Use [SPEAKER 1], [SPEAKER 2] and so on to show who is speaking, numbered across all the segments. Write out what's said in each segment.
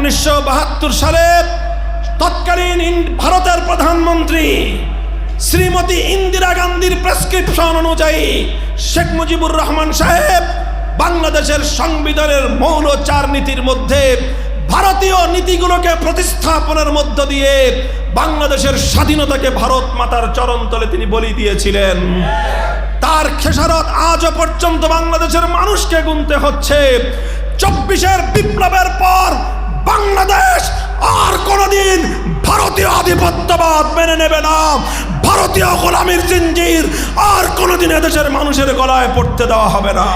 [SPEAKER 1] 1972 সালে তৎকালীন ভারতের প্রধানমন্ত্রী শ্রীমতী ইন্দিরা গান্ধীর প্রেসক্রিপশন অনুযায়ী শেখ মুজিবুর রহমান সাহেব বাংলাদেশের সংবিধানের মৌল 4 নীতির মধ্যে ভারতীয় নীতিগুলোকে প্রতিস্থাপনের মধ্য দিয়ে বাংলাদেশের স্বাধীনতাকে ভারত মাতার চরণতলে তিনি বলি দিয়েছিলেন। তার খেসারত আজও পর্যন্ত বাংলাদেশের মানুষকে গুনতে হচ্ছে। 24-এর বিপ্লবের পর বাংলাদেশ আর কোনোদিন ভারতীয় আধিপত্যবাদ মেনে নেবে না। ভারতীয় গোলামির জিঞ্জির আর কোনোদিন এদেশের মানুষের গলায় পড়তে দেওয়া হবে না।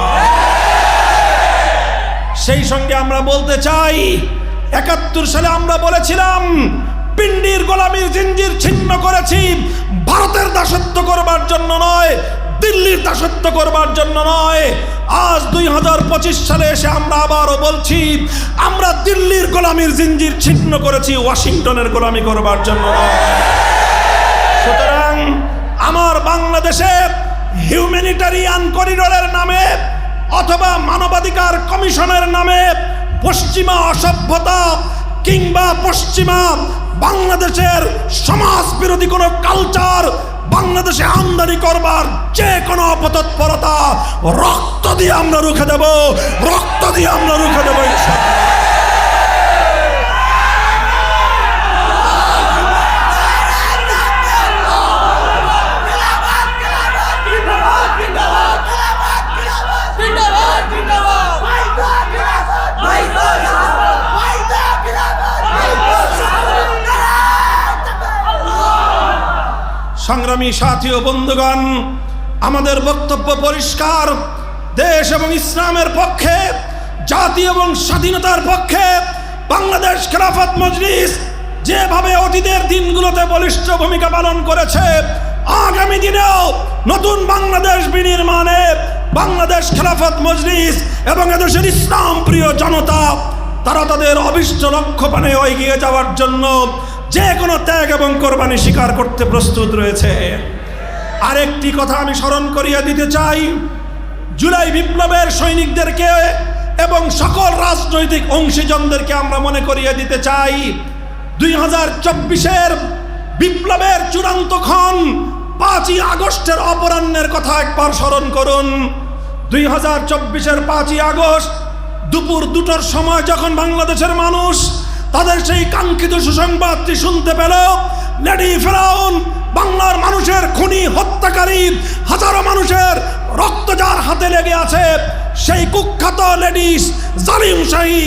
[SPEAKER 1] সেই সঙ্গে আমরা বলতে চাই, 71 সালে আমরা বলেছিলাম পিন্ডির গোলামির জিঞ্জির ছিন্ন করেছি, ভারতের দাসত্ব করবার জন্য নয়, দিল্লির দাসত্ব করবার জন্য নয়। আজ 2025 সালে এসে আমরা আবারও বলছি, আমরা দিল্লির গোলামির জিঞ্জির ছিন্ন করেছি, ওয়াশিংটনের গোলামি করবার জন্য নয়। সুতরাং আমার বাংলাদেশে হিউম্যানিটারিয়ান করিডোরের নামে অথবা মানবাধিকার কমিশনের নামে পশ্চিমা অসভ্যতা কিংবা পশ্চিমা বাংলাদেশের সমাজ বিরোধী কোনো কালচার বাংলাদেশে আমদানি করবার যে কোনো অপতৎপরতা রক্ত দিয়ে আমরা রুখে দেব, রক্ত দিয়ে আমরা রুখে দেব ইনশাআল্লাহ। সংগ্রামী সাথী ও বন্ধুগণ, আমাদের বক্তব্য পরিষ্কার। দেশ এবং ইসলামের পক্ষে, জাতি এবং স্বাধীনতার পক্ষে বাংলাদেশ খেলাফত মজলিস যেভাবে অতীতের দিনগুলোতে বলিষ্ঠ ভূমিকা পালন করেছে, আগামী দিনেও নতুন বাংলাদেশ বিনির্মাণে বাংলাদেশ খেলাফত মজলিস এবং এদেশের ইসলাম প্রিয় জনতা তারা তাদের অভিষ্ট লক্ষ্য পানে এগিয়ে যাওয়ার জন্য যে কোনো ত্যাগ এবং কোরবানি স্বীকার করতে প্রস্তুত রয়েছে। আরেকটি কথা আমি স্মরণ করিয়ে দিতে চাই, জুলাই বিপ্লবের সৈনিকদেরকে এবং সকল রাজনৈতিক অংশীজনদেরকে আমরা মনে করিয়ে দিতে চাই, 2024-এর বিপ্লবের চূড়ান্ত ক্ষণ 5ই আগস্টের অপরাহ্নের কথা একবার স্মরণ করুন। 2024-এর 5ই আগস্ট দুপুর 2টার সময় যখন বাংলাদেশের মানুষ তাদের সেই কাঙ্ক্ষিত সুসংবাদটি শুনতে পেল, লেডি ফেরাউন বাংলার মানুষের খুনি হত্যাকারী, হাজারো মানুষের রক্ত যার হাতে লেগে আছে, সেই কুখ্যাত লেডিস জালিম শাহী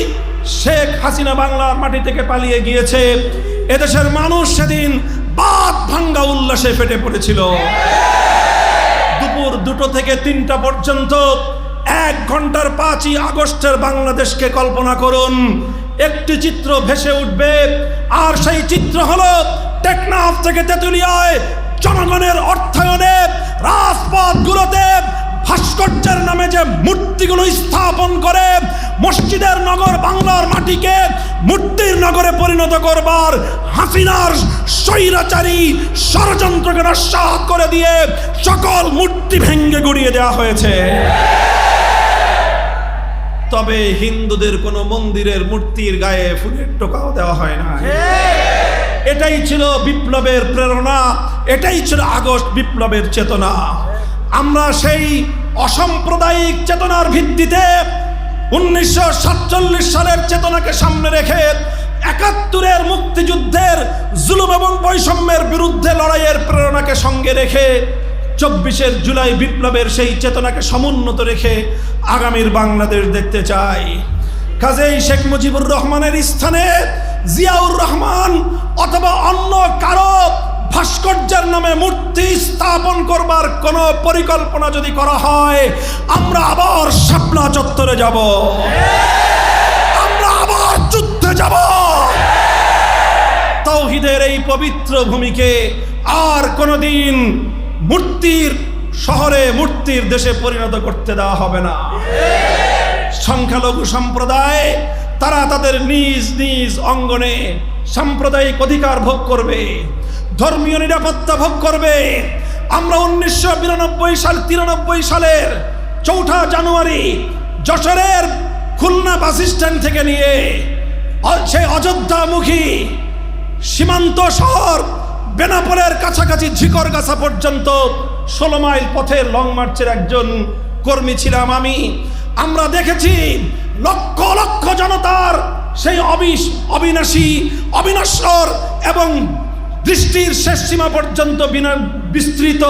[SPEAKER 1] শেখ হাসিনা বাংলার মাটি থেকে পালিয়ে গিয়েছে। এদেশের মানুষ সেদিন বাদ ভাঙ্গা উল্লাসে ফেটে পড়েছিল। দুপুর 2টো থেকে 3টা পর্যন্ত 1 ঘন্টার 5ই আগস্টের বাংলাদেশকে কল্পনা করুন। একটি চিত্র ভেসে উঠবে, আর সেই চিত্র হলো টেকনাফ থেকে তেঁতুলিয়ায় জনগণের অর্থায়নে রাজপথগুলোতে ভাস্কর্যের নামে যে মূর্তিগুলো স্থাপন করে মসজিদের নগর বাংলার মাটিকে মূর্তির নগরে পরিণত করবার হাসিনার স্বৈরাচারী ষড়যন্ত্রকে নস্যাৎ করে দিয়ে সকল মূর্তি ভেঙে গুড়িয়ে দেওয়া হয়েছে। তবে হিন্দুদের কোনো মন্দিরের মূর্তির গায়ে ফুলের টোকাও দেওয়া হয় না। এটাই ছিল বিপ্লবের প্রেরণা, এটাই ছিল আগস্ট বিপ্লবের চেতনা। আমরা সেই অসাম্প্রদায়িক চেতনার ভিত্তিতে 1947 সালের চেতনাকে সামনে রেখে 71-এর মুক্তিযুদ্ধের জুলুম এবং বৈষম্যের বিরুদ্ধে লড়াইয়ের প্রেরণাকে সঙ্গে রেখে 24-এর জুলাই বিপ্লবের সেই চেতনাকে সমুন্নত রেখে আগামীর বাংলাদেশ দেখতে চাই। কাজেই শেখ মুজিবুর রহমানের স্থানে জিয়াউর রহমান অথবা অন্য কারো ভাস্কর্যের নামে মূর্তি স্থাপন করবার কোনো পরিকল্পনা যদি করা হয়, আমরা আবার শাপলা চত্বরে যাব, আমরা আবার যুদ্ধে যাব। তাওহীদের এই পবিত্র ভূমিকে আর কোনোদিন মূর্তির শহরে, মূর্তির দেশে পরিণত করতে দেওয়া হবে না। সংখ্যালঘু সম্প্রদায় তারা তাদের নিজ নিজ অঙ্গনে সাম্প্রদায়িক অধিকার ভোগ করবে, ধর্মীয় নিরাপত্তা ভোগ করবে। আমরা 1993 সালের 4 জানুয়ারি যশোরের খুলনা বাস স্ট্যান্ড থেকে নিয়ে সেই অযোধ্যামুখী সীমান্ত শহর বেনাপোলের কাছাকাছি ঝিকরগাছা পর্যন্ত 16 মাইল পথের লং মার্চের একজন কর্মী ছিলাম আমি। আমরা দেখেছি লক্ষ লক্ষ জনতার সেই অবিনাশী অবিনশ্বর এবং দৃষ্টির শেষ সীমা পর্যন্ত বিস্তৃত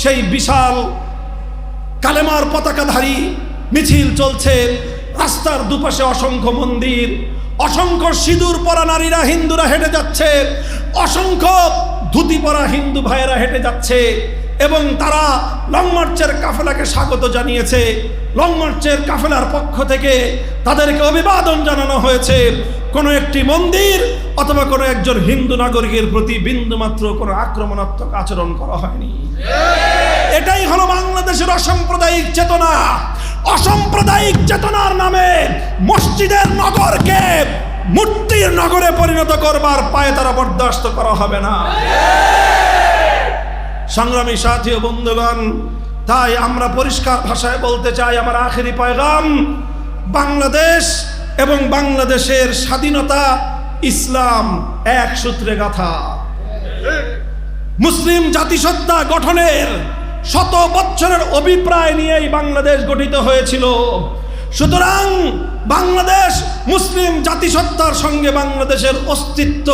[SPEAKER 1] সেই বিশাল কালেমার পতাকাধারী মিছিল চলছে। রাস্তার দুপাশে অসংখ্য মন্দির, অসংখ্য সিঁদুর পরা নারীরা হিন্দুরা হেঁটে যাচ্ছে, অসংখ্য ধুতি পরা হিন্দু ভাইয়েরা হেঁটে যাচ্ছে এবং তারা লং মার্চের কাফেলাকে স্বাগত জানিয়েছে। লং মার্চের কাফেলার পক্ষ থেকে তাদেরকে অভিবাদন জানানো হয়েছে। কোনো একটি মন্দির অথবা কোনো একজন হিন্দু নাগরিকের প্রতি বিন্দুমাত্র কোনো আক্রমণাত্মক আচরণ করা হয়নি। এটাই হলো বাংলাদেশের অসাম্প্রদায়িক চেতনা। অসাম্প্রদায়িক চেতনার নামে মসজিদের নগরকে মূর্তির নগরে পরিণত করবার পায়ে তারা বরদাস্ত করা হবে না। সংগ্রামী সাথী ও বন্ধুগণ, তাই আমরা পরিষ্কার ভাষায় বলতে চাই, আমার আখেরি পয়গাম, বাংলাদেশ এবং বাংলাদেশের স্বাধীনতা ইসলাম এক সূত্রে গাঁথা। মুসলিম জাতিসত্তা গঠনের 100 বছরের অভিপ্রায় নিয়েই বাংলাদেশ গঠিত হয়েছিল। সুতরাং বাংলাদেশ মুসলিম জাতিসত্তার সঙ্গে বাংলাদেশের অস্তিত্ব